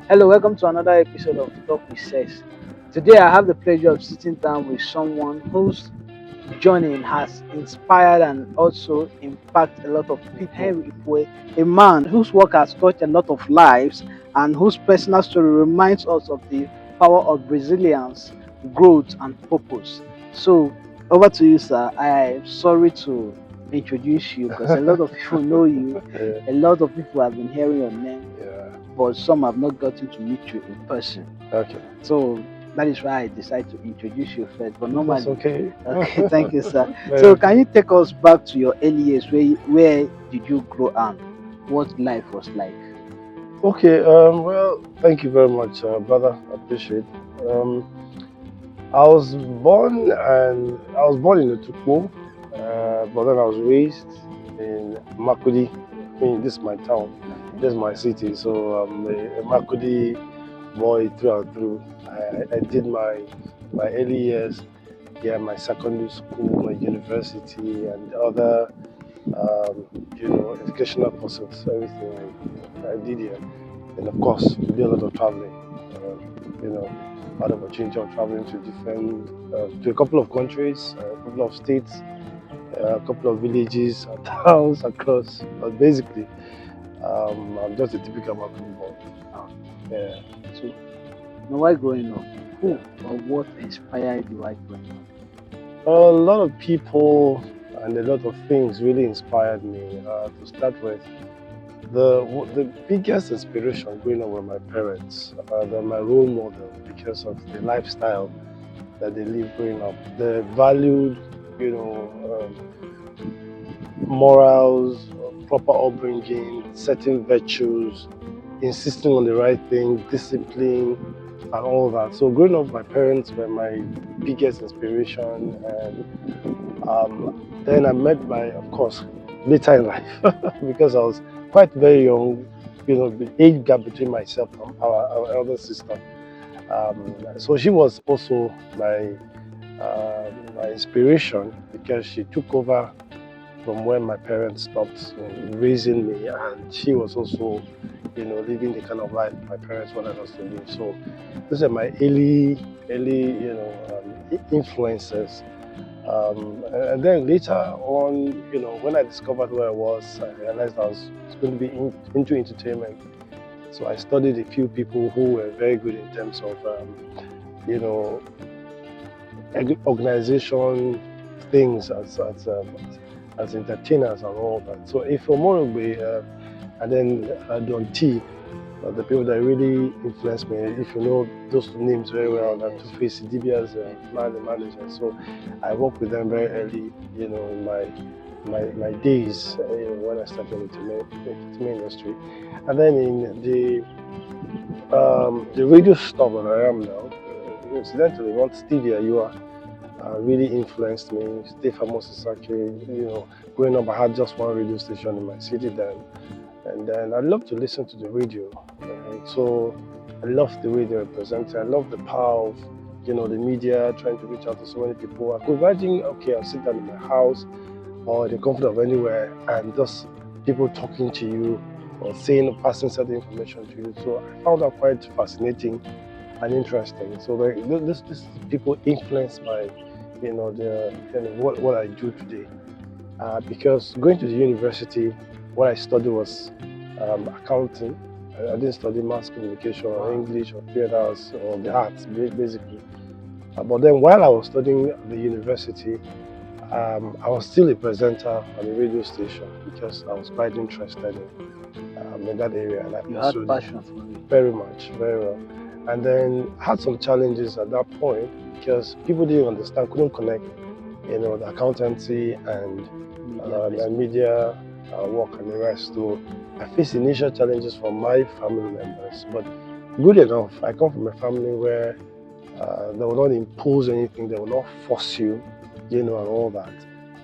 Hello, welcome to another episode of Talk with Sex. Today, I have the pleasure of sitting down with someone whose journey has inspired and also impacted a lot of people. Henry Ipole, a man whose work has touched a lot of lives and whose personal story reminds us of the power of resilience, growth, and purpose. So, over to you, sir. I'm sorry to introduce you because a lot of people know you. Yeah, A lot of people have been hearing your name, yeah. but some have not gotten to meet you in person. Okay. So that is why I decided to introduce you first. But That's normally, okay. okay, thank you, sir. Very So can okay. you take us back to your early years? Where did you grow and what life was like? Okay. Well, thank you very much, brother. I appreciate. Um, I was born in Otukpo, but then I was raised in Makudi. I mean, this is my town. Okay. This is my city. So I'm a Makudi boy through and through. I did my early years, yeah, my secondary school, my university, and other educational process, everything I did here. And of course, we did a lot of traveling. Had opportunity of traveling to to a couple of countries, a couple of states, a couple of villages and towns across. But basically, I'm just a typical Makun boy. Oh, Yeah, so now while growing up, who yeah. or what inspired you while growing up? A lot of people and a lot of things really inspired me. To start with, the biggest inspiration growing up were my parents. They're my role model because of the lifestyle that they live growing up. They valued, you know, morals, proper upbringing, certain virtues, insisting on the right thing, discipline, and all that. So growing up, my parents were my biggest inspiration, and then I met of course, later in life because I was quite very young. The age gap between myself and our elder sister. So she was also my inspiration because she took over from when my parents stopped raising me, and she was also, living the kind of life my parents wanted us to live. So those are my early, influences. And then later on, when I discovered who I was, I realized I was going to be into entertainment. So I studied a few people who were very good in terms of, you know, organization things as entertainers and all that. So if Omorogbe and then Don T, the people that really influenced me, if you know those two names very well, that Yes, Two-Face Dibia's yes. manager. So I worked with them very early, in my days, when I started in the entertainment industry. And then in the radio stuff that I am now, incidentally, what Stevia you are really influenced me. Stay famous Sake, growing up, I had just one radio station in my city then. And then I love to listen to the radio. So I love the way they represent it. I love the power of, the media trying to reach out to so many people. I could imagine, okay, I'll sit down in my house or the comfort of anywhere and just people talking to you or saying or passing certain information to you. So I found that quite fascinating and interesting. So this people influence my, what I do today. Because going to the university, what I studied was accounting. I didn't study mass communication or Wow. English or theaters or the arts, basically. But then while I was studying at the university, I was still a presenter on a radio station because I was quite interested in that area and I You had pursued it passion for it. very much, very well. And then had some challenges at that point because people didn't understand, couldn't connect, the accountancy Media and person. media work and the rest. So I faced initial challenges from my family members, but good enough. I come from a family where they will not impose anything, they will not force you, and all that.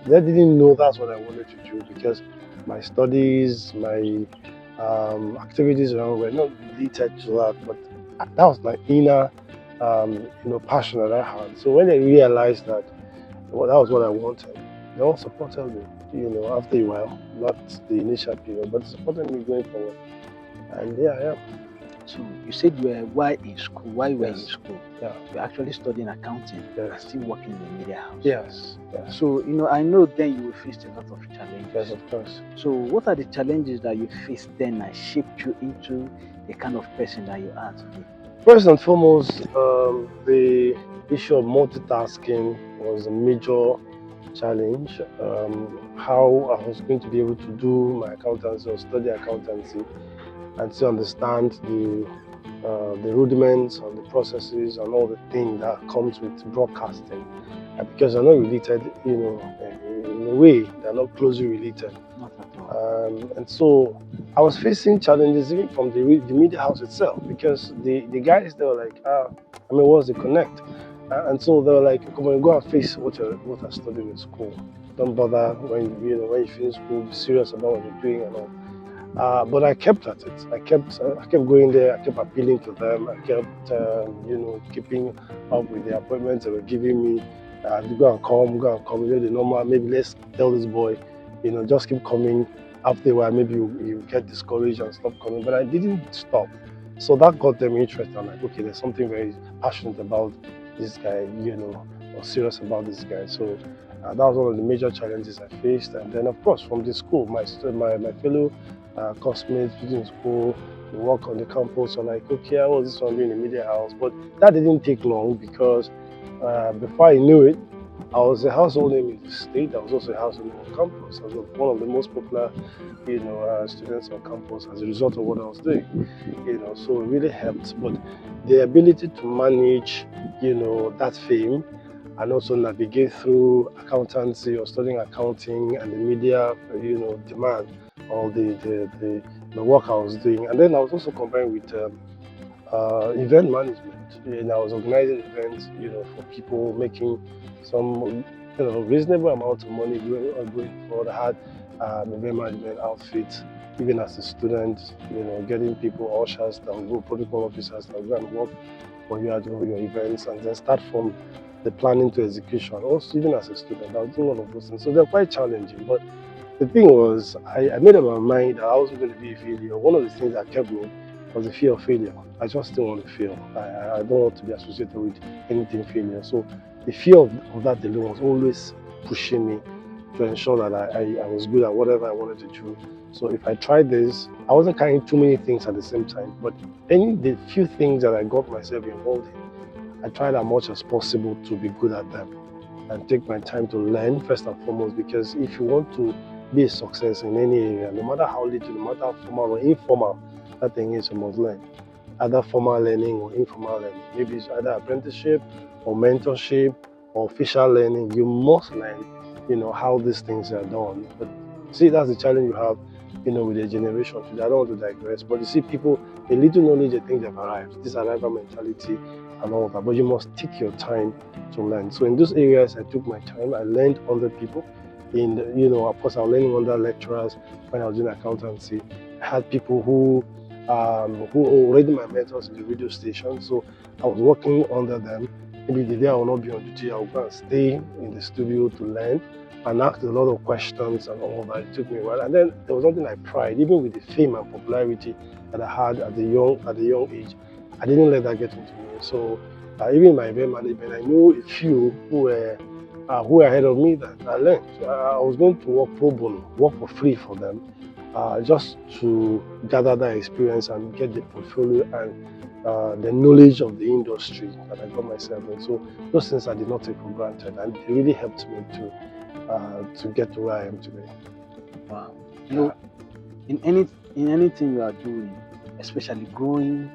They didn't know that's what I wanted to do because my studies, my activities around were not related to that, but that was my inner, passion that I had. So when I realized that that was what I wanted, they all supported me. After a while, not the initial period, but supported me going forward. And yeah, yeah. So you said you were while in school. While you were in Yes. school, Yeah. you're actually studying accounting and Yes. still working in the media house. Yes. Yes. So I know then you faced a lot of challenges. Yes, of course. So what are the challenges that you faced then that shaped you into the kind of person that you are today? First and foremost, the issue of multitasking was a major challenge. How I was going to be able to do my accountancy or study accountancy and to understand the rudiments and the processes and all the things that comes with broadcasting, because they're not related, in a way they're not closely related. Not at all. And so I was facing challenges even from the media house itself, because the guys, they were like, what's the connect? And so they were like, come on, go and face what I studied in school. Don't bother when you finish school, be serious about what you're doing and all. But I kept at it. I kept going there. I kept appealing to them. I kept, keeping up with the appointments they were giving me. To go and come. The normal. Maybe let's tell this boy, just keep coming. After a while, maybe you get discouraged and stop coming. But I didn't stop. So that got them interested. I'm like, okay, there's something very passionate about this guy, or serious about this guy. So that was one of the major challenges I faced. And then, of course, from the school, my fellow classmates in school, we work on the campus. I'm like, okay, I was this one doing in the media house, but that didn't take long, because before I knew it, I was a household name in the state. I was also a household name on campus. I was one of the most popular, students on campus as a result of what I was doing. So it really helped. But the ability to manage, that fame, and also navigate through accountancy or studying accounting and the media, demand, all the work I was doing. And then I was also combined with event management. And I was organizing events, for people, making some, reasonable amount of money going forward. I had event management outfits, even as a student, getting people, ushers, that will go, protocol officers that will go and work for you at your events, and then start from the planning to execution. Also, even as a student, I was doing all of those things. So they're quite challenging. But the thing was, I made up my mind that I wasn't going to be a failure. One of the things that kept me was the fear of failure. I just didn't want to fail. I don't want to be associated with anything failure. So the fear of that alone was always pushing me to ensure that I was good at whatever I wanted to do. So if I tried this, I wasn't carrying too many things at the same time. But the few things that I got myself involved in, I tried as much as possible to be good at them and take my time to learn first and foremost, because if you want to be a success in any area, no matter how little, no matter how formal or informal that thing is, you must learn. Either formal learning or informal learning. Maybe it's either apprenticeship or mentorship or official learning. You must learn, how these things are done. But see, that's the challenge you have, with the generation today. I don't want to digress, but you see people, a little knowledge, they think they've arrived. This arrival mentality and all that. But you must take your time to learn. So in those areas, I took my time. I learned under people. Of course, I was learning under lecturers when I was doing accountancy. I had people who were already my mentors in the radio station. So I was working under them. Maybe the day I will not be on duty, I will go and stay in the studio to learn and ask a lot of questions and all that. It took me a while. And then there was something like pride, even with the fame and popularity that I had at the young age. I didn't let that get into me. So even in my event management, I knew a few who were ahead of me that I learned. I was going to work pro bono, work for free for them, just to gather that experience and get the portfolio and the knowledge of the industry that I got myself in. So those things I did not take for granted, and it really helped me to get to where I am today. Wow. In anything you are doing, especially growing,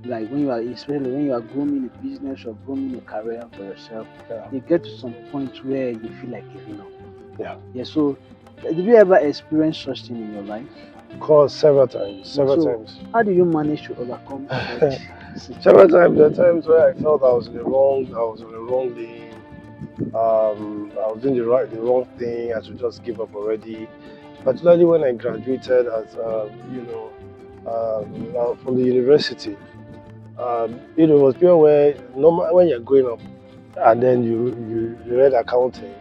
like especially when you are growing a business or growing a career for yourself, you get to some point where you feel like giving up. Yeah. So, did you ever experience such thing in your life? Of course, several times. How do you manage to overcome that? Several times. There are times where I felt I was in the wrong lane. I was doing the wrong thing. I should just give up already. Particularly when I graduated as from the university. It was pure where when you're growing up and then you read accounting,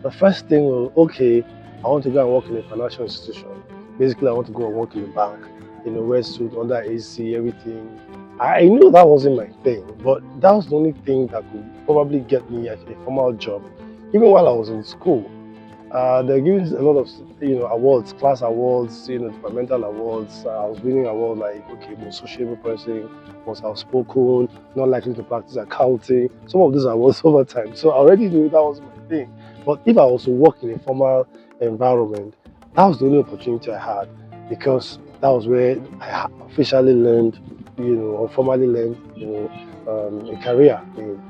the first thing was, okay, I want to go and work in a financial institution. Basically, I want to go and work in a bank. wear suit under AC, everything. I knew that wasn't my thing, but that was the only thing that could probably get me a formal job. Even while I was in school, they're giving a lot of awards, class awards, departmental awards. I was winning awards like most sociable person, most outspoken, not likely to practice accounting. Some of these awards over time. So I already knew that was my thing. But if I was to work in a formal environment, that was the only opportunity I had because that was where I officially learned, or formally learned, a career in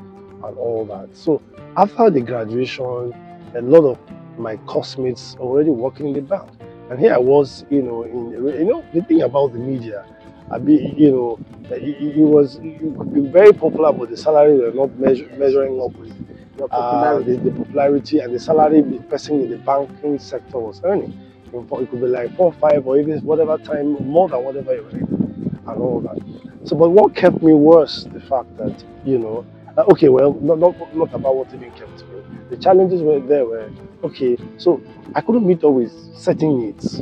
and all that. So after the graduation, a lot of my classmates already working in the bank. And here I was, the thing about the media, it could be very popular, but the salary were not measuring up with Your popularity. the popularity and the salary the person in the banking sector was earning. It could be like 4, 5, or even whatever time, more than whatever you earn, and all that. So, but what kept me was the fact that, okay, well, not about what even kept me. The challenges were there were, okay, so I couldn't meet up with certain needs,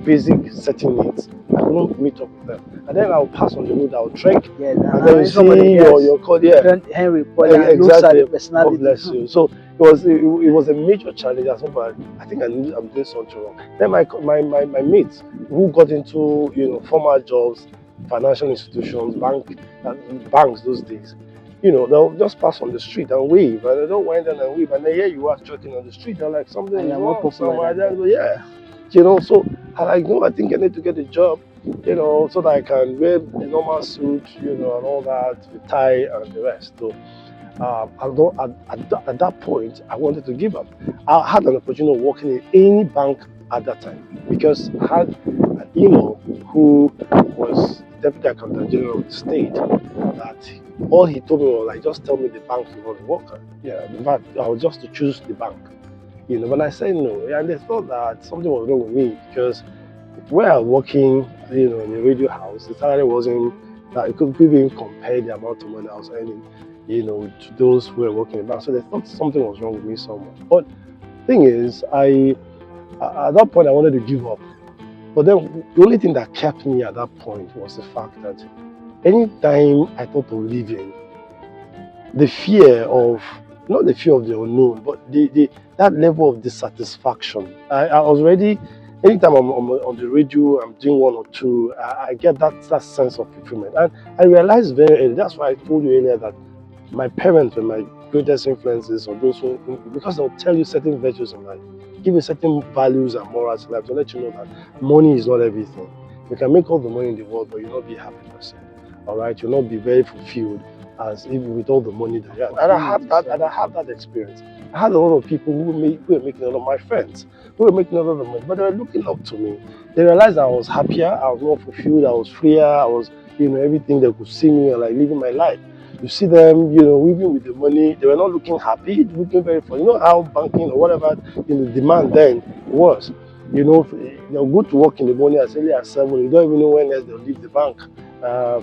basic certain needs. I couldn't meet up with them. And then I'll pass on the road, I'll trek, Yeah, and then you see somebody else, your code, yeah. Henry Ipole, and looks at Exactly. the God personality. bless you. So it was a major challenge. I think I'm doing something wrong. Then my mates who got into formal jobs, financial institutions, banks those days, they'll just pass on the street and wave, and they don't wind down and wave, and then here you are trekking on the street. They're like something And is you're more wrong popular somewhere. than them. Yeah, So I like no, I think I need to get a job, so that I can wear a normal suit, and all that, with tie and the rest. So at that point, I wanted to give up. I had an opportunity of working in any bank at that time because I had an in-law who was deputy accountant general of the state. That all he told me was like, just tell me the bank you want to work at. Yeah, in fact, I was just to choose the bank. When I said no, and they thought that something was wrong with me because where I was working, in a radio house, the salary wasn't that it could even compare the amount of money I was earning, to those who were working in the bank. So they thought something was wrong with me somewhere. But thing is, at that point I wanted to give up. But then the only thing that kept me at that point was the fact that anytime I thought of leaving, the fear of not the fear of the unknown, but that level of dissatisfaction. I was ready. Anytime I'm on the radio, I'm doing one or two, I get that sense of fulfillment. And I realized very early, that's why I told you earlier that my parents were my greatest influences, or those who, because they'll tell you certain virtues in life, give you certain values and morals in life to let you know that money is not everything. You can make all the money in the world, but you'll not be a happy person. All right, you'll not be very fulfilled as if with all the money that you have. And I have that experience. I had a lot of people who were making a lot of my friends who were making a lot of money, but they were looking up to me. They realized I was happier, I was more fulfilled, I was freer, I was, everything. They could see me and like living my life. You see them, even with the money, they were not looking happy, looking very fun. You know how banking or whatever, demand then was. They're good to work in the morning as early as 7. You don't even know when else they'll leave the bank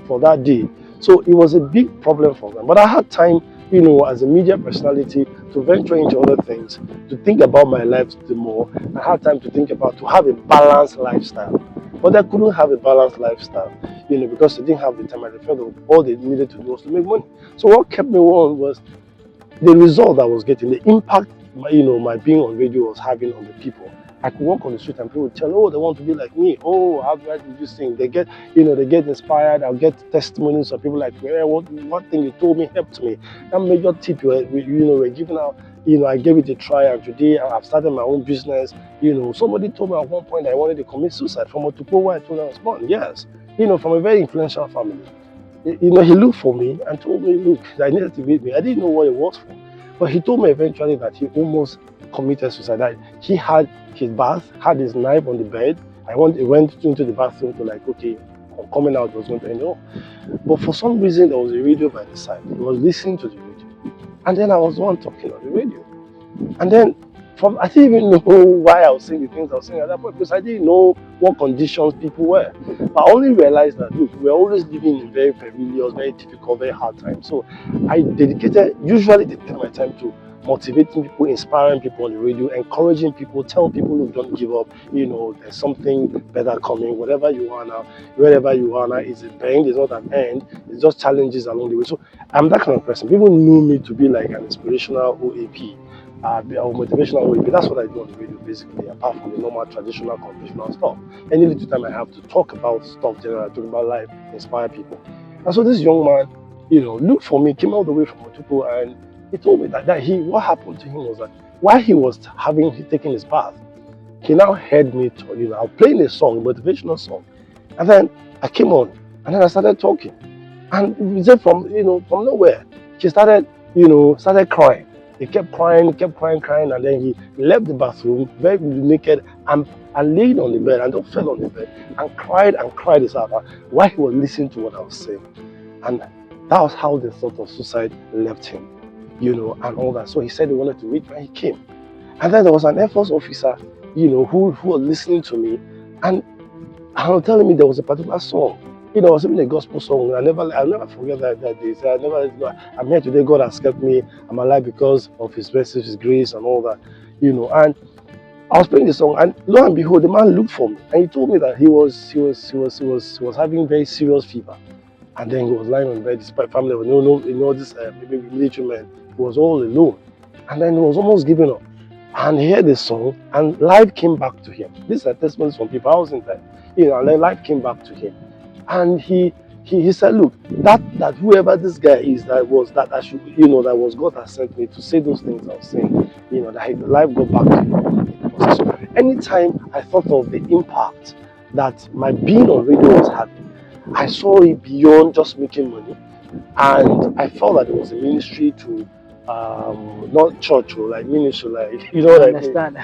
for that day. So it was a big problem for them. But I had time, as a media personality, to venture into other things, to think about my life more. I had time to have a balanced lifestyle. But I couldn't have a balanced lifestyle, because they didn't have the time. I felt that all they needed to do was to make money. So what kept me on was the result I was getting, the impact, my being on radio was having on the people. I could walk on the street and people would tell, oh, they want to be like me. Oh, how do I do this thing? They get, they get inspired. I'll get testimonies of people like, what thing you told me helped me. That major tip we're giving out, I gave it a try, and today I've started my own business. Somebody told me at one point I wanted to commit suicide from Otupo where I told I was born. Yes, from a very influential family. He looked for me and told me, look, I needed to meet me. I didn't know what it was for. But he told me eventually that he almost committed suicide. That he had his bath, had his knife on the bed. He went into the bathroom to like, okay, I'm coming out, was going to end up. But for some reason, there was a radio by the side. He was listening to the radio. And then I was the one talking on the radio. And then I didn't even know why I was saying the things I was saying at that point, because I didn't know what conditions people were. But I only realized that, look, we're always living in very perilous, very difficult, very hard times. So I usually dedicated my time to motivating people, inspiring people on the radio, encouraging people, tell people who don't give up, there's something better coming. Whatever you are now, wherever you are now, is a bend, it's not an end, it's just challenges along the way. So I'm that kind of person. People knew me to be like an inspirational OAP. Or motivational OAP. That's what I do on the radio basically, apart from the normal traditional conventional stuff. Any little time I have to talk about stuff generally, talk about life, inspire people. And so this young man, looked for me, came all the way from Otupo, and he told me that, what happened to him was that while he was taking his bath, he now heard me, I was playing a song, a motivational song. And then I came on, and then I started talking. And he said from nowhere, she started crying. He kept crying, crying, and then he left the bathroom, very naked, and laid on the bed, and just fell on the bed, and cried his heart out while he was listening to what I was saying. And that was how the thought of suicide left him, and all that. So he said he wanted to read, and he came. And then there was an Air Force officer, who was listening to me, and was telling me there was a particular song. It was even a gospel song. I'll never forget that day. So I'm here today. God has kept me. I'm alive because of His mercy, His grace, and all that. And I was playing the song, and lo and behold, the man looked for me, and he told me that he was having very serious fever, and then he was lying on bed. His family, this maybe military man, he was all alone, and then he was almost giving up. And he heard the song, and life came back to him. These are testimonies from people. I wasn't there, and then life came back to him. And he said, look, that whoever this guy is, that was God that sent me to say those things I was saying, that life got back to him. So anytime I thought of the impact that my being on radio was having, I saw it beyond just making money, and I felt that it was a ministry to not church or like ministry, like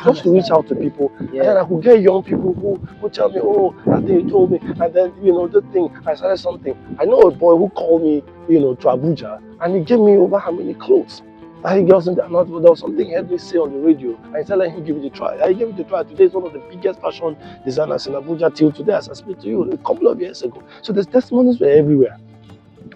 just to reach out to people. Yeah. And then I could get young people who tell me, oh, that thing you told me, and then the thing I started something. I know a boy who called me, to Abuja, and he gave me over how many clothes. That he got something, there was something he had me say on the radio. I said, let him give it a try. I gave it a try. Today is one of the biggest fashion designers in Abuja till today, as I speak to you, a couple of years ago. So the testimonies were everywhere.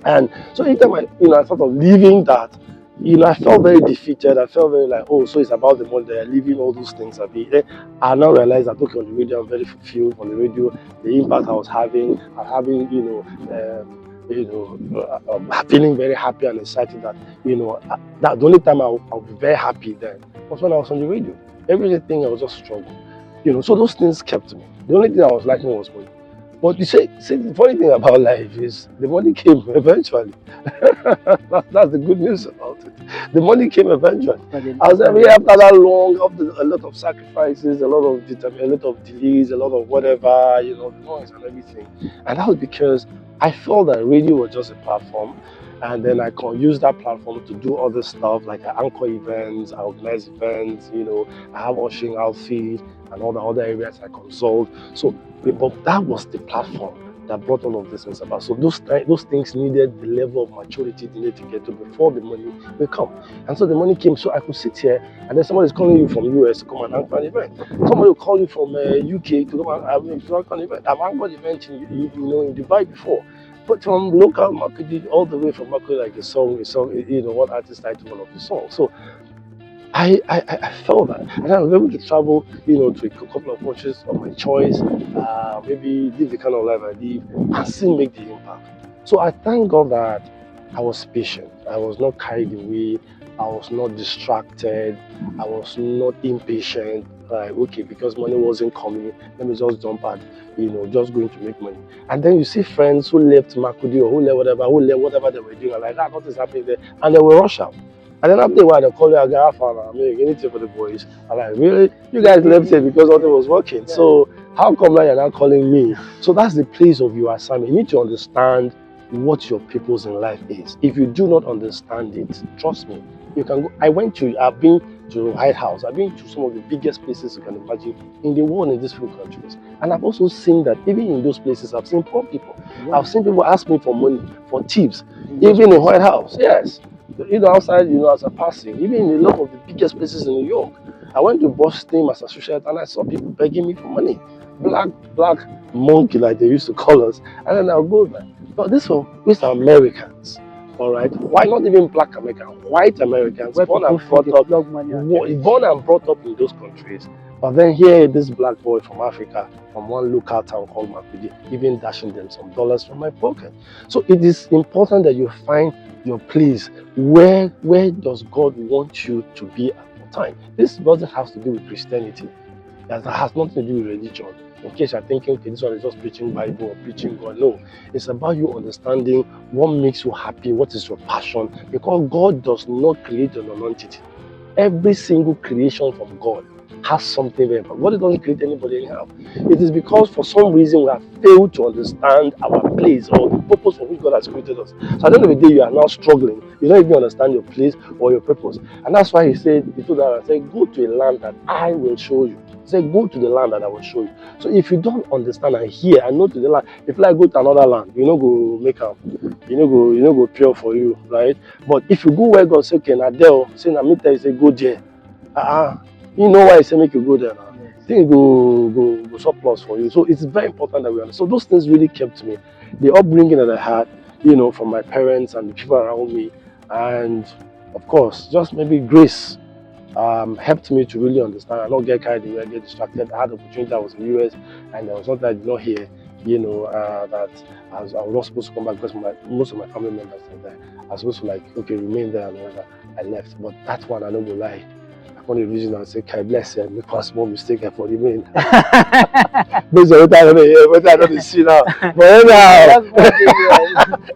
And so anytime I thought of leaving that, I felt very defeated. I felt very like, oh, so it's about the money. They're leaving all those things. I now realized that, okay, on the radio, I'm very fulfilled on the radio. The impact I was having, feeling very happy and excited that, that the only time I'll be very happy then was when I was on the radio. Everything I was just struggling. So those things kept me. The only thing I was lacking was money. But you say the funny thing about life is the money came eventually. That's the good news about it. The money came eventually. I was after that long, after a lot of sacrifices, a lot of delays, a lot of whatever, the noise and everything. And that was because I felt that radio was just a platform, and then I can use that platform to do other stuff, like I anchor events, I organize events, I have ushering outfit and all the other areas I consult. So, but that was the platform that brought all of these things about. So those things needed the level of maturity they needed to get to before the money will come. And so the money came, so I could sit here, and then somebody's calling you from US to come and anchor an event. Somebody will call you from UK to come and anchor an event. I've anchored events in Dubai before. But from local marketing all the way from marketing, like a song, what artist title one of the songs. So I felt that, and I was able to travel, to a couple of countries of my choice, maybe live the kind of life I live, and still make the impact. So I thank God that I was patient. I was not carried away. I was not distracted. I was not impatient. Like, okay, because money wasn't coming, let me just jump at, just going to make money. And then you see friends who left Makudi or who left whatever they were doing, and like that, nothing's happening there, and they will rush out. And then after a while, they call you, I got anything for the boys. I'm like, really? You guys left it because nothing was working. Yeah. So how come now you're not calling me? So that's the place of your assignment. You need to understand what your purpose in life is. If you do not understand it, trust me, you can go. I've been to the White House. I've been to some of the biggest places you can imagine in the world in these few countries. And I've also seen that even in those places, I've seen poor people. Yeah. I've seen people ask me for money, for tips, even in the White House. Yes. Outside, as a passing, even in a lot of the biggest places in New York. I went to Boston, Massachusetts, and I saw people begging me for money. Black monkey, like they used to call us. And then I'll go there. But these are Americans. All right, why not even black Americans, white Americans, Where people feel they plug money on their head. born and brought up in those countries. But then here, this black boy from Africa, from one local town called Makudi, even dashing them some dollars from my pocket. So it is important that you find your place. Where does God want you to be at the time? This doesn't have to do with Christianity. That has nothing to do with religion. In case you're thinking, okay, this one is just preaching Bible or preaching God. No, it's about you understanding what makes you happy, what is your passion, because God does not create a non-entity. Every single creation from God has something very important. God doesn't create anybody anyhow. It is because for some reason we have failed to understand our place or the purpose for which God has created us. So at the end of the day, you are now struggling. You don't even understand your place or your purpose. And that's why he told us, go to a land that I will show you. He said, go to the land that I will show you. So if you don't understand and hear and know to the land, if I go to another land, you know go make up, you know go pure for you, right? But if you go where God say, okay, now there, say now meet you say go there. You know why I say make you go there now. Yes. Things go surplus for you. So it's very important that we understand. So those things really kept me. The upbringing that I had, from my parents and the people around me, and of course, just maybe grace helped me to really understand. I don't get carried away, I get distracted. I had the opportunity, I was in the US, and there was something I did not hear, that I was not supposed to come back because most of my family members were there. I was supposed to remain there and whatever. I left. But that one, I don't go lie. I found a reason and say, "Kai bless you, make one small mistake for the main." Based on what I don't see now. But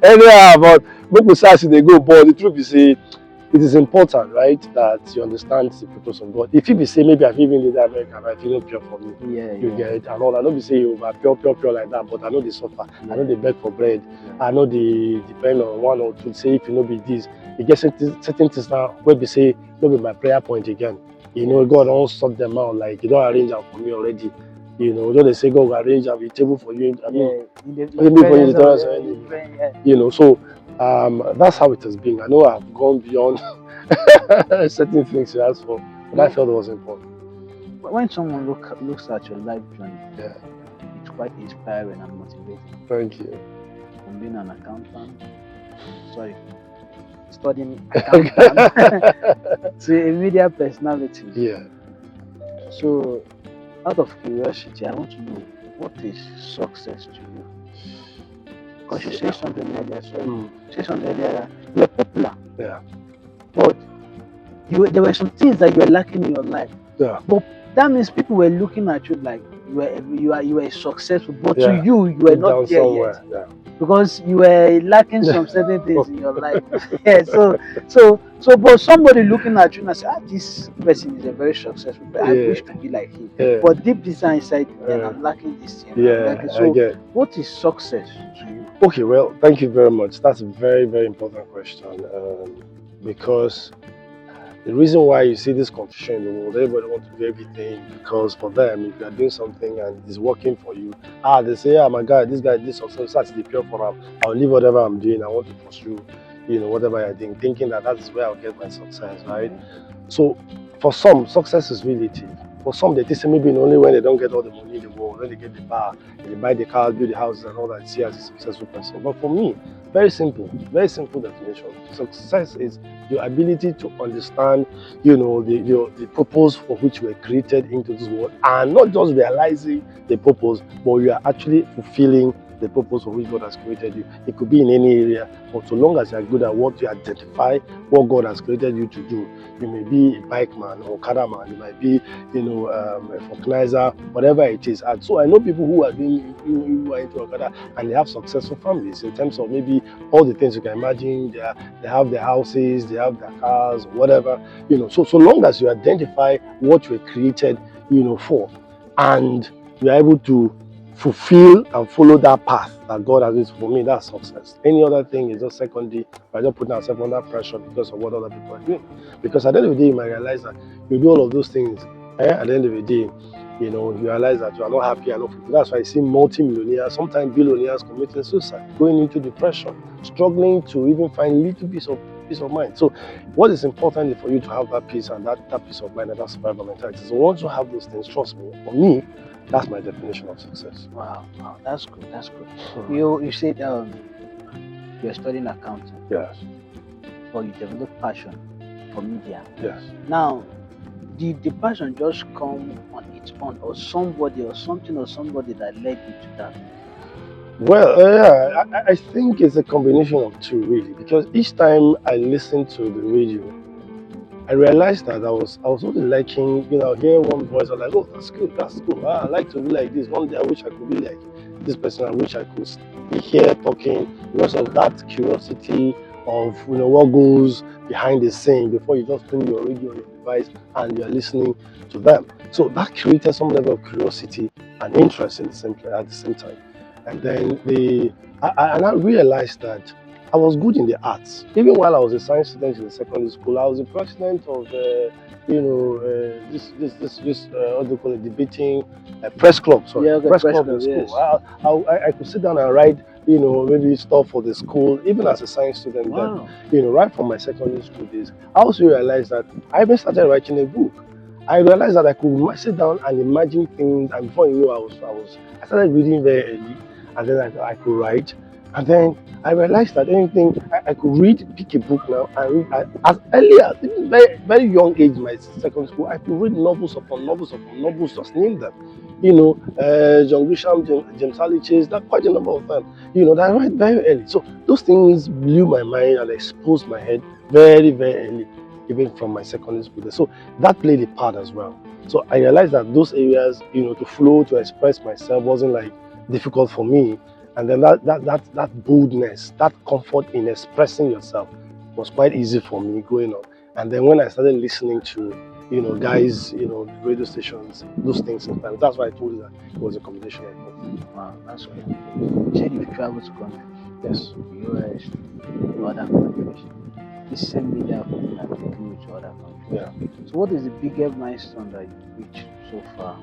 anyhow, but people say they go, but the truth is, it is important, right, that you understand the purpose of God. If you be say maybe I've even lived in America, I feel not pure for me. You get it and all. I don't be say you are pure like that, but I know they suffer. I know they beg for bread. I know they depend on one or two. Say if you know be this, you get certain things now where they say no be my prayer point again. God don't sort them out, like you don't arrange them for me already. Don't they say God will arrange a table for you. I mean, so that's how it has been. I know I've gone beyond certain things you asked for, but I felt it was important. When someone looks at your life journey, Yeah, it's quite inspiring and motivating. thank you. From being an accountant, studying accountant, to a media personality. Yeah. So, out of curiosity, I want to know, what is success to you? Because you said something earlier, that you were popular. Yeah. But there were some things that you were lacking in your life. Yeah. But that means people were looking at you like you were successful, but Yeah. to you were not there somewhere. yet. Yeah. Because you were lacking some certain things in your life. Yeah, but somebody looking at you and say, this person is a very successful person. I wish to be like him. Yeah. But deep inside, then I'm lacking this thing. Yeah, So I get. what is success to you? Okay, well, thank you very much. That's a very, very important question, because the reason why you see this confusion in the world, everybody wants to do everything, because for them, if you are doing something and it's working for you, they say, my God, this guy did success, that's the pure for him. I'll leave whatever I'm doing, I want to pursue, whatever I think, thinking that is where I'll get my success, right? So for some, success is relative. For some, they say maybe only when they don't get all the money in the world, when they get the power, they buy the cars, build the houses and all that, see as a successful person. But for me, very simple definition. Success is your ability to understand, the purpose for which you were created into this world, and not just realizing the purpose, but you are actually fulfilling the purpose for which God has created you. It could be in any area, but so long as you are good at what you identify, what God has created you to do. You may be a bike man or car man, you might be, a vulcanizer, whatever it is. And so I know people who are doing, who are into Okada, and they have successful families in terms of maybe all the things you can imagine. They have their houses, they have their cars, whatever. So long as you identify what you were created, for, and you are able to fulfill and follow that path that God has made for me, that's success. Any other thing is just secondary. We're just putting ourselves under pressure because of what other people are doing. Because at the end of the day, you might realize that you do all of those things. At the end of the day, you realize that you are not happy and not fulfilled. That's why I see multi-millionaires, sometimes billionaires committing suicide, going into depression, struggling to even find a little piece of mind. So what is important is for you to have that peace and that peace of mind and that survival mentality. So once you have those things, trust me, for me, that's my definition of success. Wow, that's good. You said you were studying accounting, Yes. but you developed passion for media. Yes. Now, did the passion just come on its own, or somebody or something or somebody that led you to that? Well, yeah, I think it's a combination of two, really, because each time I listen to the radio, I realized that I was only liking, hear one voice. I was like, oh, that's good, that's cool. Ah, I like to be like this. One day I wish I could be like this person. I wish I could be here talking because of that curiosity of what goes behind the scene before you just put your radio on your device and you're listening to them. So that created some level of curiosity and interest at the same time. And then and I realized that I was good in the arts. Even while I was a science student in the secondary school, I was the president of, what do you call it, debating press club. Sorry, Yeah, okay, press press club in club, school. yes. I could sit down and write, maybe stuff for the school, even as a science student. Wow. Then, right from my secondary school days. I also realized that I even started writing a book. I realized that I could sit down and imagine things, and before you know, I started reading very early, and then I could write. And then I realized that anything I could read, pick a book now and read as early as even very, very young age, my second school, I could read novels upon novels upon novels, just name them. John Grisham, James Harley Chase, that quite a number of them, that I read very early. So those things blew my mind and exposed my head very, very early, even from my secondary school. So that played a part as well. So I realized that those areas, to flow, to express myself wasn't like difficult for me. And then that boldness, that comfort in expressing yourself was quite easy for me growing up. And then when I started listening to, guys, radio stations, those things, that's why I told you that it was a combination of both. Wow, that's good. You said you've traveled to countries. Yes. US, to other countries. This same media have taken you to other countries. Yeah. So what is the biggest milestone that you've reached so far?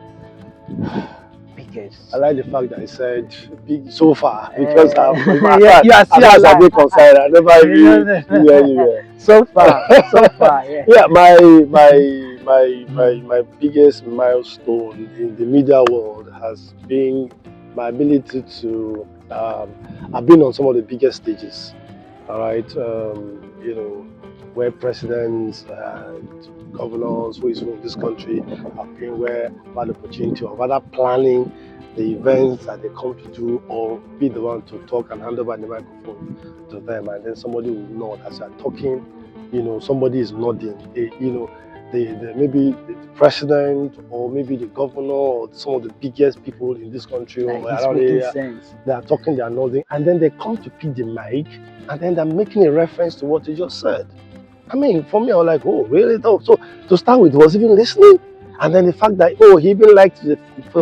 Biggest. I like the fact that I said big so far because yeah, as far as I be concerned, I never really do anywhere. So far, yeah. Yeah, my biggest milestone in the media world has been my ability to I've been on some of the biggest stages. All right, where presidents and governors who is in this country have been, where I've had the opportunity of either planning the events that they come to do or be the one to talk and hand over the microphone to them, and then somebody will nod as you're talking. Somebody is nodding. Maybe the president or maybe the governor or some of the biggest people in this country or around the area, they are talking, they are nodding, and then they come to pick the mic and then they're making a reference to what you just said. I mean, for me, I was like, oh, really? So to start with, he was even listening. And then the fact that, he even liked the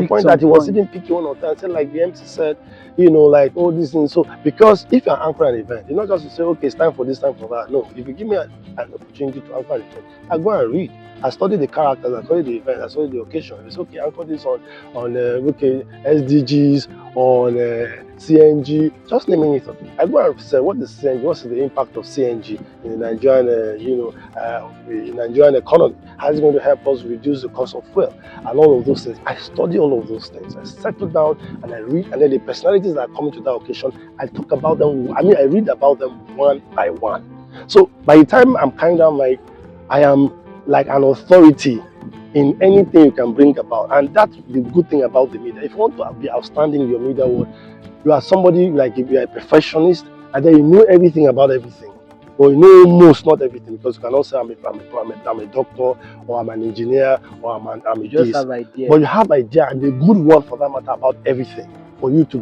point that he was even picking one or two and saying, like the MC said, like all these things. So, because if you're anchoring an event, you're not just to say, okay, it's time for this, time for that. No, if you give me an opportunity to anchor an event, I go and read. I study the characters, I study the event, I study the occasion. It's okay, anchor this on SDGs, on CNG, just naming it. I go and say, what is CNG? What's the impact of CNG in the Nigerian economy? How is it going to help us reduce the cost of fuel and all of those things? I study all of those things. I settle down and I read, and then the personalities that are coming to that occasion, I talk about them. I read about them one by one. So by the time I'm kind of like, I am like an authority in anything you can bring about, and that's the good thing about the media. If you want to be outstanding in your media world, you are somebody like, if you are a perfectionist and then you know everything about everything, or you know almost not everything, because you cannot say I'm a doctor or I'm an engineer or I'm a just have idea. But you have idea, and a good one for that matter, about everything for you to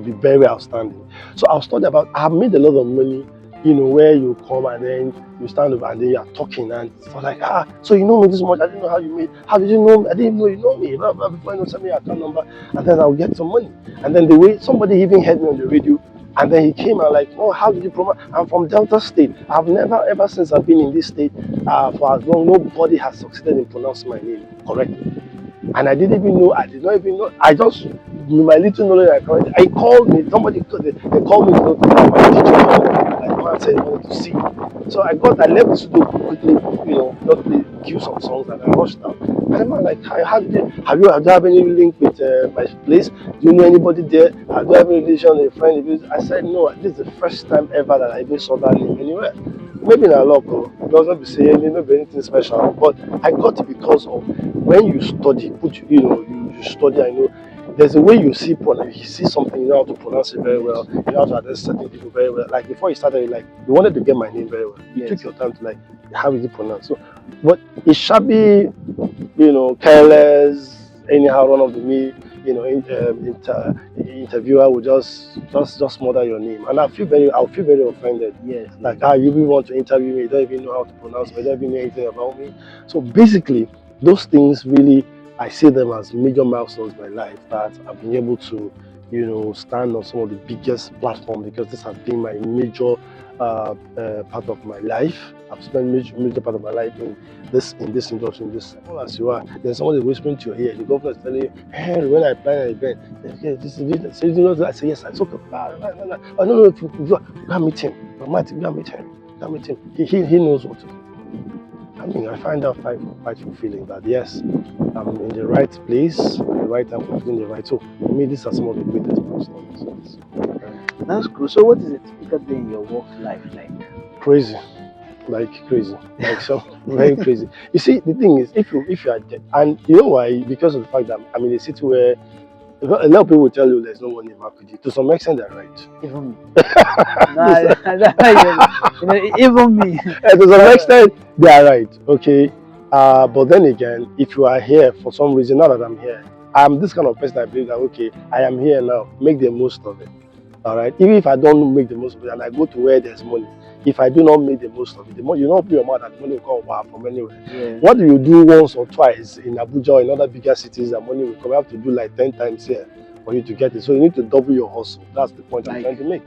be very outstanding. So I was talking about, I have made a lot of money, where you come and then you stand up and then you are talking and so like, so you know me this much, I didn't know how you made, how did you know me? I didn't know you know me, before you know, send me your account number and then I'll get some money. And then the way somebody even heard me on the radio, and then he came and like, oh, how did you promote? I'm from Delta State. I've never, ever since I've been in this state, for as long, nobody has succeeded in pronouncing my name correctly. And I did not even know, I just, with my little knowledge, I called me, somebody, they called me to my teacher, like the man said he wanted to see. So So I left the studio quickly, just play cue some songs and I rushed out. And I'm like, do you have any link with my place? Do you know anybody there? Do you have any relation, a friend? I said, no, this is the first time ever that I even saw that name anywhere. Maybe in a local, it doesn't be saying, be anything special, but I got it because of when you study, you study, I know there's a way you you see something, you know how to pronounce it very well, you know how to address certain people very well. Like before you started, like you wanted to get my name very well. You took your time to like, how is it pronounced? So, but it should be, careless, anyhow, run of the mill, interviewer will just murder your name, and I'll feel very offended. Yes. Like, you really want to interview me, you don't even know how to pronounce me, you don't even know anything about me. So basically, those things really, I see them as major milestones in my life that I've been able to, stand on some of the biggest platforms because this has been my major part of my life. I've spent major part of my life in this industry, in this. All as you are, there's somebody whispering to your ear. The governor is telling you, "Hey, when I plan an event, this is it." So I say, "Yes, I talk about." No, no, if you go and meet him. Go and meet him. He knows what to do. I mean, I find that quite fulfilling that yes, I'm in the right place, at the right time, fulfilling the right. So for me, these are some of the greatest milestones. That's cool. So what is a typical day in your work life like? Crazy, like so very crazy. You see, the thing is, if you are dead, and you know why? Because of the fact that I'm in a city where a lot of people will tell you there's no money in Makurdi. To some extent, they're right. Even me. No, even me. To some extent, they are right. Okay. But then again, if you are here for some reason, now that I'm here, I'm this kind of person. I believe that okay, I am here now. Make the most of it. All right. Even if I don't make the most of it, and I go to where there's money, if I do not make the most of it, the money, you open your mouth and the money will come from anywhere. Yeah. What do you do once or twice in Abuja or in other bigger cities? The money will come. You have to do like 10 times here for you to get it. So you need to double your hustle. That's the point I'm trying to make.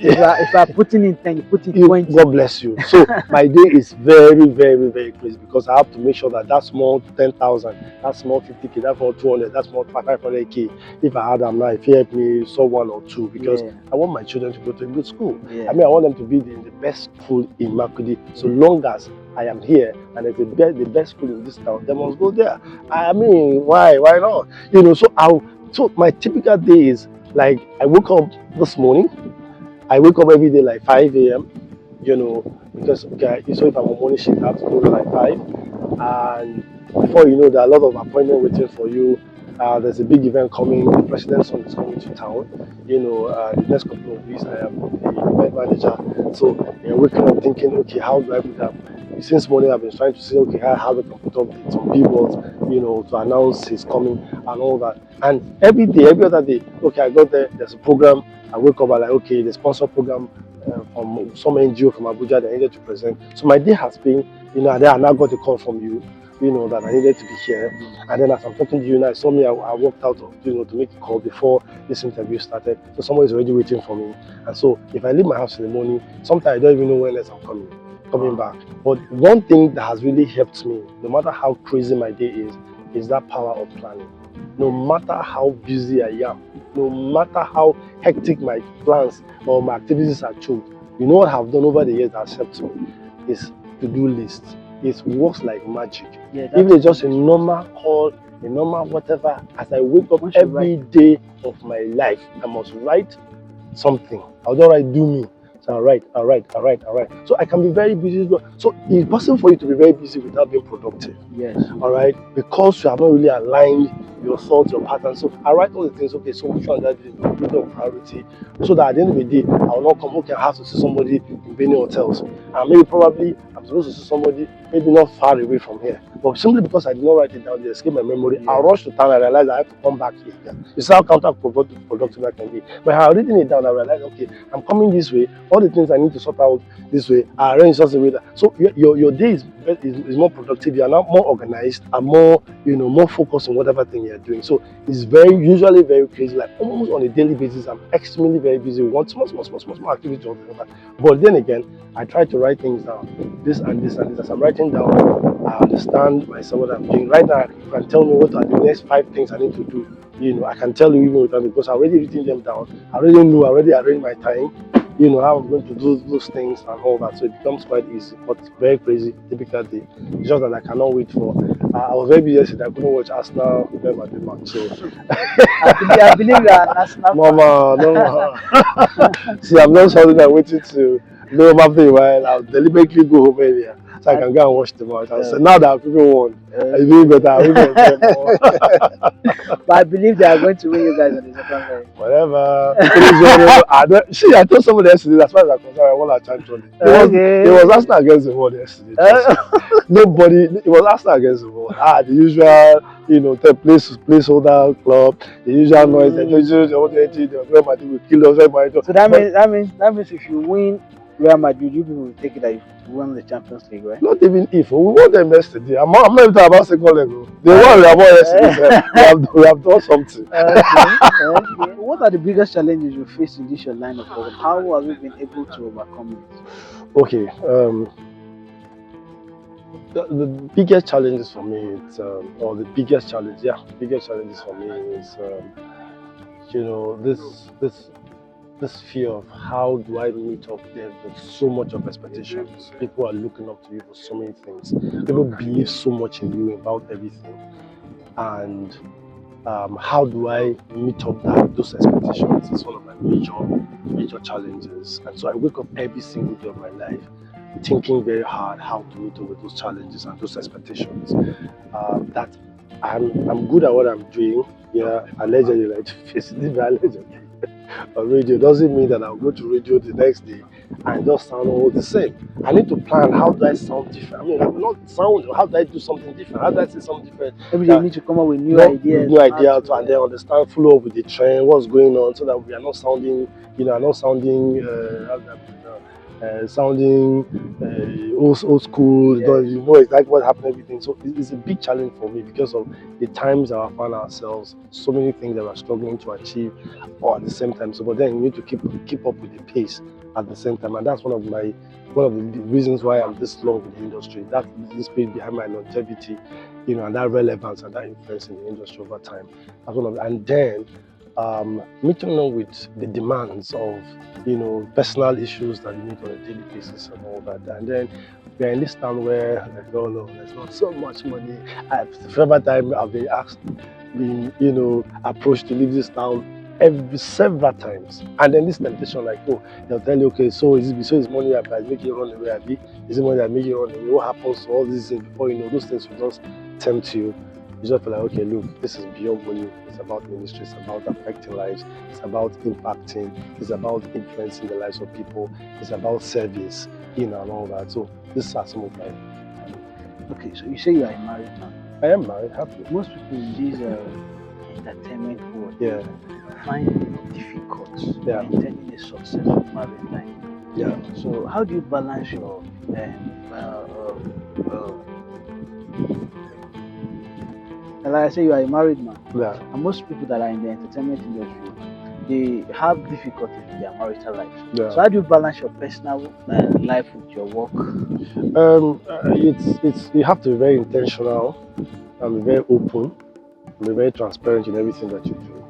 If I putting in 10, you put in 20. God bless you. So my day is very, very, very crazy because I have to make sure that small 10,000, that small 50K, that small 200, that small 500K. If I had them now, if you help me solve one or two, because I want my children to go to a good school. Yeah. I mean, I want them to be in the best school in Makurdi. So long as I am here and it's the best school in this town, they must go there. I mean, why not? So my typical day is like I woke up this morning. I wake up every day like 5 a.m. Because so if I'm on morning shift, I have to go like 5. And before you know, there are a lot of appointments waiting for you. There's a big event coming. The president's son is coming to town. The next couple of weeks, I am the event manager. So waking up thinking, okay, how do I put up? Since morning, I've been trying to say, okay, how do I put up some billboards, to announce he's coming and all that. And every other day, okay, I got there. There's a program. I wake up and like, okay, the sponsor program from some NGO from Abuja that I needed to present. So my day has been, I now got a call from you, that I needed to be here. And then as I'm talking to you now, I walked out of, to make a call before this interview started. So someone is already waiting for me. And so if I leave my house in the morning, sometimes I don't even know when else I'm coming back. But one thing that has really helped me, no matter how crazy my day is that power of planning. No matter how busy I am, no matter how hectic my plans or my activities are choked, what I've done over the years that has helped me is to-do list. It works like magic. Even it's just a normal call, a normal whatever, as I wake up every day of my life, I must write something. I don't write do me. So I write. So I can be very busy. So it's possible for you to be very busy without being productive. Yes. All right. Because you have not really aligned your thoughts, your patterns. So I write all the things. Okay. So which one that is the priority? So that at the end of the day, I will not come. Okay, I have to see somebody in many hotels, and maybe probably I'm supposed to see somebody maybe not far away from here. But simply because I did not write it down, they escape my memory. Yeah. I'll rush to town. I realize I have to come back here. You see how counterproductive I can be. But I have written it down. I realize, okay, I'm coming this way. All the things I need to sort out this way, I arrange just the way that. So your day is more productive. You are now more organized and more more focused on whatever thing you are doing. So it's usually very crazy. Like almost on a daily basis, I'm extremely very busy with one small activity or whatever. But then again, I try to write things down. This and this and this. As I'm writing down, I understand myself what I'm doing. Right now, you can tell me what are the next 5 things I need to do I can tell you even without because I already written them down. I already know, I already arranged my time. How I'm going to do those things and all that. So it becomes quite easy, but it's very crazy, typical day. It's just that I cannot wait for. I was very busy yesterday. I couldn't watch Arsenal Real Madrid match. So, I believe you are an Arsenal Mama, no. See, I'm not something I'm waiting to know after a while. I'll deliberately go home earlier so I can go and watch the match. And so now that people won, it's doing better. I will enjoy more. But I believe they are going to win you guys on the second leg. Whatever. See, I told somebody yesterday, as far as I'm concerned, I won a champion. Okay. It was Arsenal against the world yesterday. Nobody, it was Arsenal against the world. The usual, the placeholder club, the usual noise, the usual, the Real Madrid will kill us, So that means if you win Real Madrid, you people will take it that you won the Champions League, right? Not even if we won them yesterday. I'm not even talking about second leg. They won we have won yesterday. we have done something. Okay. What are the biggest challenges you face in this your line of work? How have you been able to overcome it? Okay. The biggest challenges for me is, or the biggest challenges for me is, this fear of how do I meet up there with so much of expectations. People are looking up to you for so many things. People believe so much in you about everything, and how do I meet up those expectations is one of my major challenges. And so I wake up every single day of my life thinking very hard how to meet up with those challenges and those expectations. That I'm good at what I'm doing. Yeah, allegedly, like allegedly. On radio doesn't mean that I'll go to radio the next day and just sound all the same. I need to plan how do I sound different. I mean, I'm not sound. How do I do something different? How do I say something different? Every day you need to come up with new ideas. And then understand, follow up with the trend, what's going on, so that we are not sounding, sounding old school. Yes. It's like what happened, everything. So it's a big challenge for me because of the times that I found ourselves, so many things that we're struggling to achieve, or at the same time. So, but then you need to keep up with the pace at the same time, and that's one of the reasons why I'm this long in the industry. That's the spirit behind my longevity, and that relevance and that influence in the industry over time. That's one of, and then meeting up with the demands of personal issues that you need on a daily basis and all that. And then we're in this town where, like, oh no, there's not so much money. Several times I've been approached to leave this town several times. And then this temptation, like, oh, they'll tell you, okay, so is money that make you run away, Abby? Is it money that make you run away? What happens to all these things before those things will just tempt you? You just feel like, okay, look, this is beyond money. It's about ministry. It's about affecting lives. It's about impacting. It's about influencing the lives of people. It's about service, and all that. So these are some of my. Okay, so you say you are a married man. I am married, happy. Most people in this entertainment world find it difficult maintaining a successful married life. Yeah. So how do you balance your like I say, you are a married man. Yeah. And most people that are in the entertainment industry, they have difficulties in their marital life. Yeah. So how do you balance your personal life with your work? It's you have to be very intentional and be very open and be very transparent in everything that you do.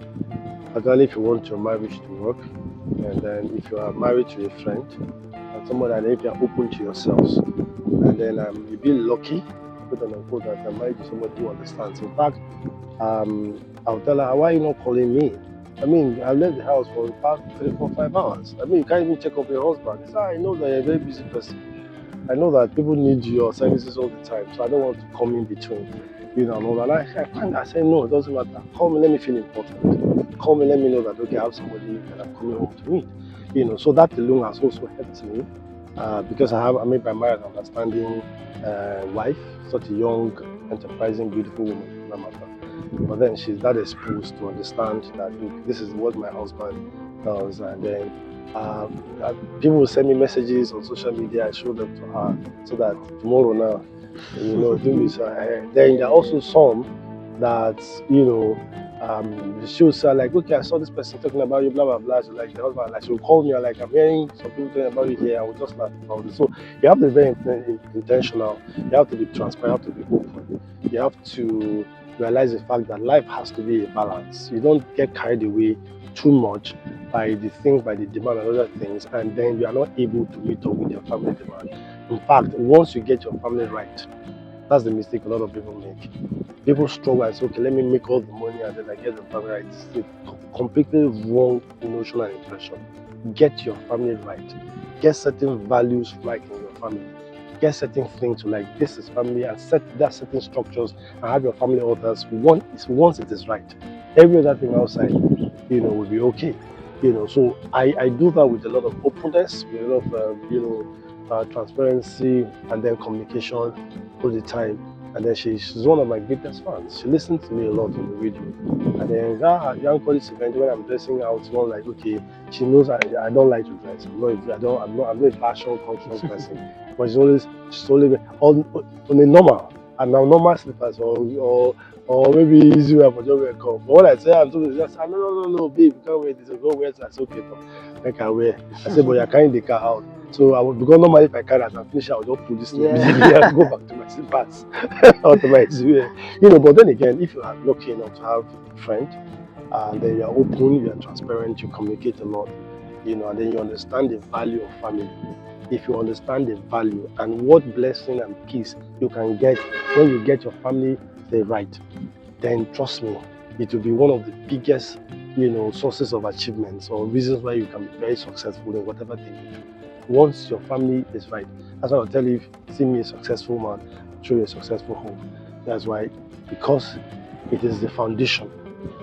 Particularly if you want your marriage to work, and then if you are married to a friend and someone that if you are open to yourselves, and then you'll be lucky, quote unquote, that I'm married to somebody who understands. In fact, I'll tell her, why are you not calling me? I mean, I left the house for the past 3, 4, 5 hours. I mean, you can't even check up your husband. He said, I know that you're a very busy person. I know that people need your services all the time, so I don't want to come in between, and all that. And I said, no, it doesn't matter. Call me, let me feel important. Call me, let me know that, okay, I have somebody that I'm coming home to meet. So that alone has also helped me because I made my marriage an understanding wife, such a young, enterprising, beautiful woman, no matter. But then she's that exposed to understand that, look, this is what my husband does, and then people will send me messages on social media. I show them to her so that tomorrow now, do this. Then there are also some that she will say like, okay, I saw this person talking about you, blah blah blah. So like the husband, like she will call me, like I'm hearing some people talking about you here. I will just laugh about it. So you have to be very intentional. You have to be transparent. You have to be open. You have to realize the fact that life has to be a balance. You don't get carried away too much by the things, by the demand and other things, and then you are not able to meet up with your family demand. In fact, once you get your family right, that's the mistake a lot of people make. People struggle and say, okay, let me make all the money and then I get the family right. It's a completely wrong notion and impression. Get your family right. Get certain values right in your family. Get certain things like this is family and set that certain structures and have your family orders once it is right. Every other thing outside, will be okay. So I do that with a lot of openness, with a lot of transparency and then communication all the time. And then she's one of my greatest fans. She listens to me a lot on the radio. And then young college event when I'm dressing out, it's not like okay, she knows I don't like to dress. I'm not a fashion conscious person. But she's always on a normal and now normal slippers or maybe easy wear for job come. But when I say I'm doing just no, babe, you can't wear this, go wear that. I say okay, make I wear. I say, but you're carrying the car out. So because normally if I carry as I finish, I'll just pull this thing and go back to my slippers or to my wear. But then again, if you are lucky enough to have a friend, and then you are open, you are transparent, you communicate a lot, and then you understand the value of family. If you understand the value and what blessing and peace you can get when you get your family right, then trust me, it will be one of the biggest, sources of achievements or reasons why you can be very successful in whatever thing you do. Once your family is right, that's why I'll tell you, if you see me a successful man, I'll show you a successful home. That's why, because it is the foundation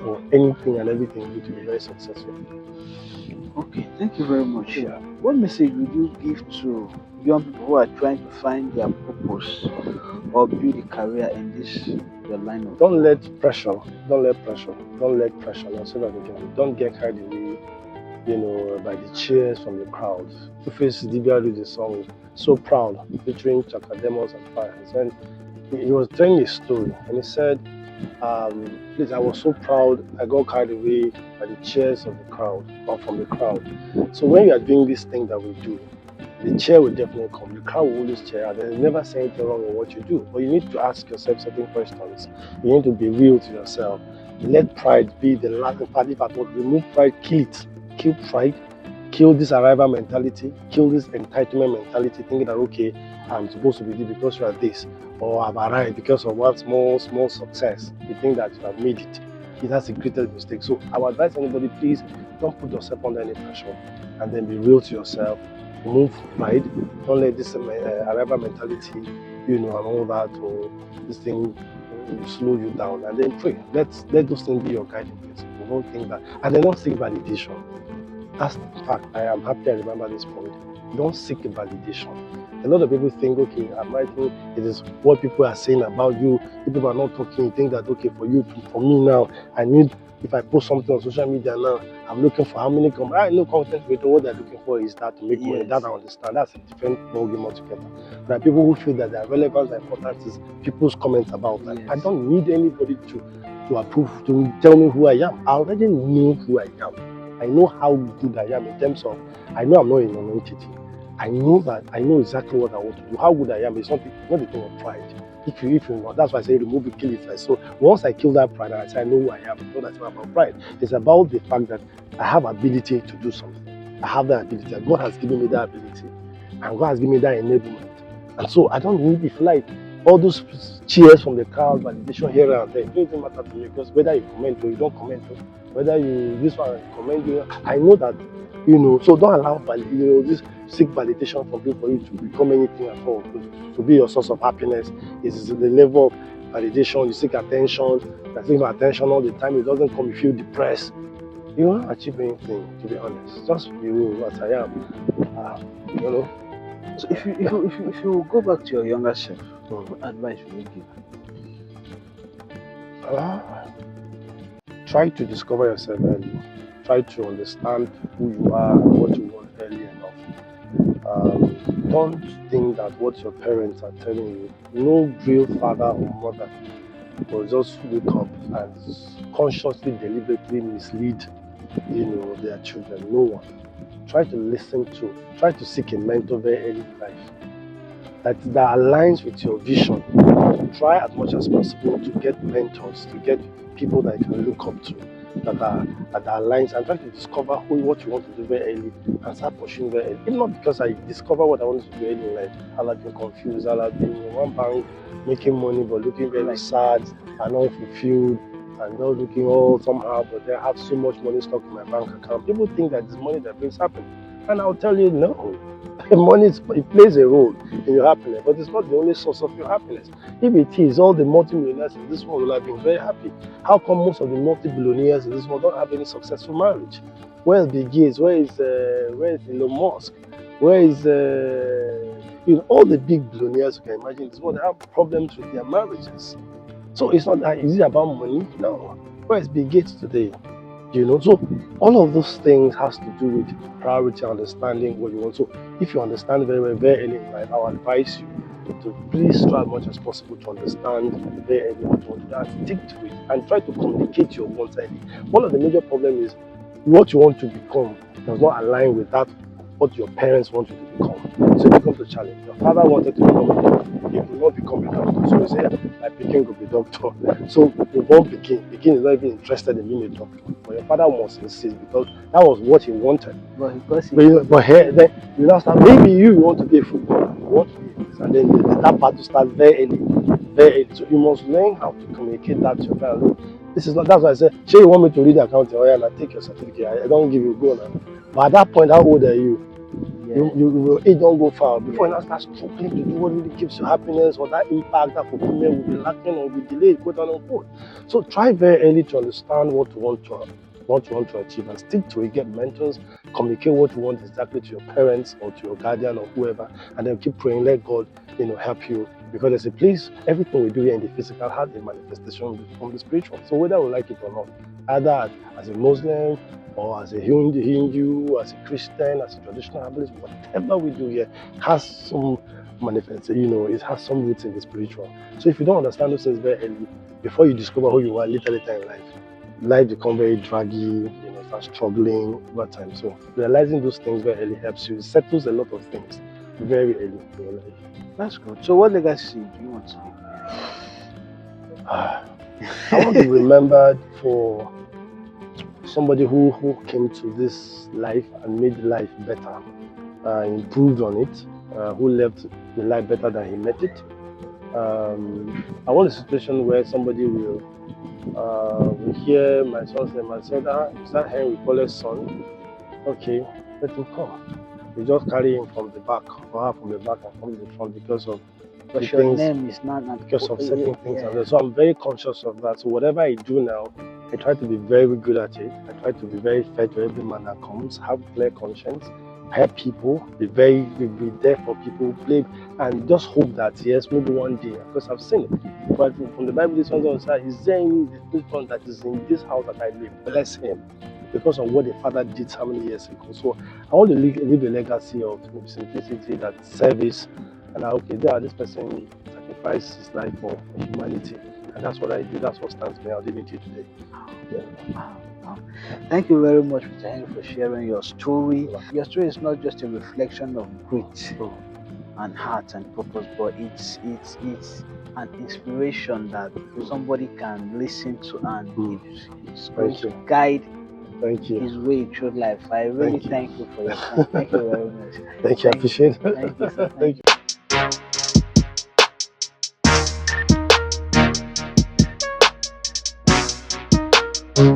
for anything and everything you do to be very successful. Okay, thank you very much. Yeah. What message would you give to young people who are trying to find their purpose or build a career in this your line of? Don't let pressure. Don't let pressure. I'll say that again. Don't get carried away, by the cheers from the crowd. Two-Face Dibia did the song "So Proud" featuring Chakademos and Fire. And he was telling a story, and he said, please, I was so proud. I got carried away by the cheers of the crowd or from the crowd. So when you are doing this thing that we do, the cheer will definitely come. The crowd will always cheer, and there's never say anything wrong in what you do. But you need to ask yourself certain questions. You need to be real to yourself. Let pride be the last party part. Remove pride, kill it. Kill pride, kill this arrival mentality, kill this entitlement mentality, thinking that okay, I'm supposed to be this because you are this, or I've arrived because of one small success. You think that you have made it. That's the greatest mistake. So I would advise anybody, please don't put yourself under any pressure, and then be real to yourself. Remove pride. Don't let this arrival mentality, and all that, or this thing slow you down. And then pray. Let those things be your guiding principle. Don't think that, and then don't seek validation. That's the fact. I am happy I remember this point. Don't seek validation. A lot of people think, okay, I'm writing, it is what people are saying about you. If people are not talking, you think that, okay, for me now, if I post something on social media now, I'm looking for how many comments. I know content creator, what they're looking for is that to make money. That I understand. That's a different ballgame altogether. There are people who feel that their relevance and importance is people's comments about that. I don't need anybody to approve, to tell me who I am. I already know who I am. I know how good I am in terms of, I know I'm not an entity. I know exactly what I want to do. How good I am is not the thing of pride. If you know, that's why I say remove it, kill it first. So once I kill that pride and I say I know who I am, it's not about pride. It's about the fact that I have ability to do something. I have that ability. And God has given me that ability. And God has given me that enablement. And so I don't need, if like, all those cheers from the crowd, validation here and there, it doesn't matter to me because whether you comment or you don't comment, whether you this one comment, I know that, so don't allow this seek validation from people for you to become anything at all, to be your source of happiness. Is the level of validation, you seek attention, you're seeking attention all the time, it doesn't come, you feel depressed. You won't achieve anything, to be honest. Just be real as I am. So if you go back to your younger self, what advice would you give? Try to discover yourself early. Try to understand who you are and what you want early enough. Don't think that what your parents are telling you, no real father or mother will just wake up and consciously, deliberately mislead, their children. No one. Try to listen to, try to seek a mentor very early in life. that aligns with your vision. Try as much as possible to get mentors, to get people that you can look up to, that aligns, and try to discover what you want to do very early and start pushing very early. If not because I discover what I want to do early in life, I'll have been confused, I'll have been in one bank making money but looking very sad and unfulfilled and not looking all somehow, but I have so much money stuck in my bank account. People think that it's money that brings happiness. And I'll tell you, no. Money it plays a role in your happiness, but it's not the only source of your happiness. If it is, all the multi-millionaires in this world will have been very happy. How come most of the multi-billionaires in this world don't have any successful marriage? Where is Bill Gates? Where is Elon Musk? Where is all the big billionaires you can imagine in this world? They have problems with their marriages. So it's not that easy about money. No. Where is Bill Gates today? So all of those things has to do with priority, understanding what you want. So if you understand very well, very early in life, I'll advise you to please try as much as possible to understand very early what you want to do and stick to it and try to communicate your wants early. One of the major problems is what you want to become does not align with that what your parents want you to become. So it becomes a challenge. Your father wanted to become a doctor. He could not become a doctor. So he said, my Pikin could be doctor. So you won't begin. Pikin is not even interested in being a doctor. But your father must insist because that was what he wanted. But here, then you now start, maybe you want to be a footballer. You want to be this. And then that part to start very early. Very early. So you must learn how to communicate that to your parents. This is not, that's why I said, sure you want me to read the accounting, and I take your certificate. I don't give you go now. But at that point, how old are you? Your age don't go far. Before you now start struggling to do what really gives you happiness, or that impact, that fulfillment will be lacking or will be delayed, quote unquote. So try very early to understand what you want to achieve and stick to it. Get mentors, communicate what you want exactly to your parents or to your guardian or whoever, and then keep praying. Let God, help you. Because there's a place, everything we do here in the physical has a manifestation from the spiritual. So whether we like it or not, either as a Muslim or as a Hindu, as a Christian, as a traditional herbalist, whatever we do here has some manifestation, it has some roots in the spiritual. So if you don't understand those things very early, before you discover who you are later in life becomes very draggy, start struggling over time. So realizing those things very early helps you. It settles a lot of things very early in your life. That's good. So what legacy do you want to leave? I want to be remembered for somebody who came to this life and made life better, improved on it, who left the life better than he met it. I want a situation where somebody will hear my son's name and say, is that Henry Ipole's son? Okay, let him come. We just carry him from the back, or her from the back and come to the front because of your name is not because of certain things. Yeah. So I'm very conscious of that. So whatever I do now, I try to be very good at it. I try to be very fair to every man that comes, have clear conscience, help people, be there for people, play, and just hope that yes, maybe one day, because I've seen it. But from the Bible, this one says, is there any one that is in this house that I live? Bless him. Because of what the father did so many years ago. So I want to leave a legacy of simplicity, that service, and this person sacrificed his life for humanity. And that's what I do. That's what stands me. I'll leave it to you today. Yeah. Wow. Thank you very much, Mr. Henry, for sharing your story. Your story is not just a reflection of grit and heart and purpose, but it's an inspiration that somebody can listen to, and it's going to guide his way through life. I really thank you for your time. Thank you very much. Thank you. I appreciate it. Thank you, sir. Thank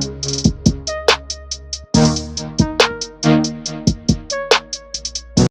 you.